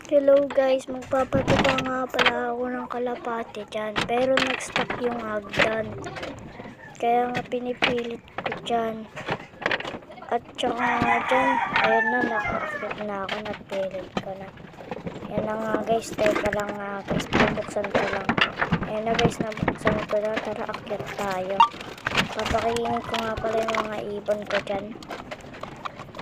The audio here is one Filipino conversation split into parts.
Hello guys, magpapatuka nga pala ako ng kalapate dyan. Pero nag-stop yung hagdan. Kaya nga pinipilit ko dyan. At saka nga dyan, ayun na, naka-akit na ako, napilit ko na. Yan na nga guys, teka lang nga guys, bubuksan ko lang. Ayan na guys, nabuksan ko na, tara akit tayo. Papakingin ko nga pala yung mga ibon ko dyan.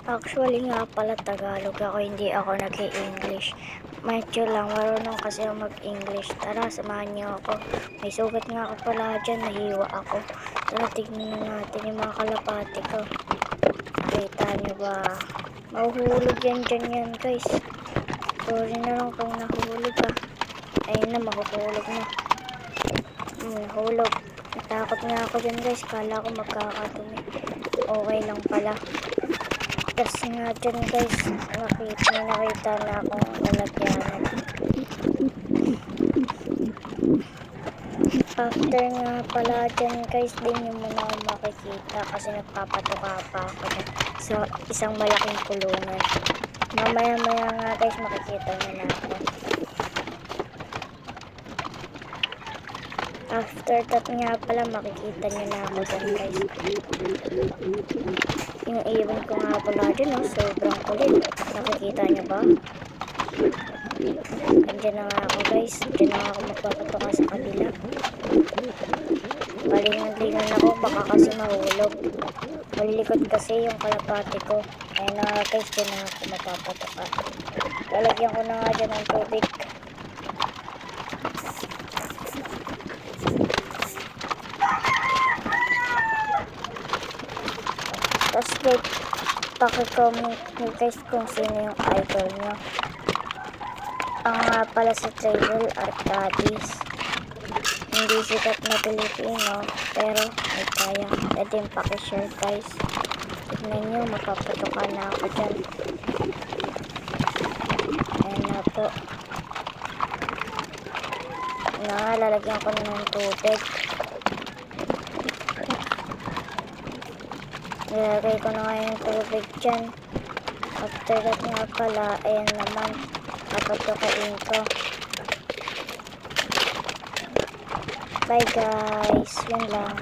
Actually nga pala Tagalog ako, hindi ako nag-i-English. Medyo lang, marunong kasi ako mag-English. Tara, samahan niyo ako. May sugat nga ako pala dyan, nahiwa ako. Tara, tignan na natin yung mga kalapati ko. Kita niyo ba? Mahuhulog yan dyan yan guys. Sorry na lang kung nahulog ha. Ayun na, mahuhulog na. Nahulog. Natakot nga ako dyan guys, kala ko magkakadumi. Okay lang pala. Kasi nga dyan guys, nakita na akong lalagyanan. After nga pala dyan guys, di nyo muna ako makikita kasi nagpapatuka pa ako dyan sa isang malaking kulungan. Mamaya nga guys, makikita nyo na ako. After that nga pala, makikita nyo na ako dyan guys. Yung ibon ko nga pala dyan, sobrang kulit. Nakikita nyo ba? Andyan na nga ako guys. Andyan na nga ako magpapatuka sa kabila. Palingan-lingan ako, baka kasi mahulog. Malilikot kasi yung kalapati ko. Ayun na nga guys, dyan na ako magpapatuka. Lalagyan ko na nga dyan ng tubig. Tapos guys, paki-comment nyo guys kung sino yung idol nyo. Ang nga pala si Travel Arcadis. Hindi sikat na Pilipino, pero may kaya. Pwede yung paki-share guys. Tignan nyo, mapapatukan na ako dyan. Ayan na po. Lalagyan ko na ng tubig. Nilagay ko na nga yung tubig dyan. After that nga pala, ayan naman, papatukain ko. Bye guys, yun lang.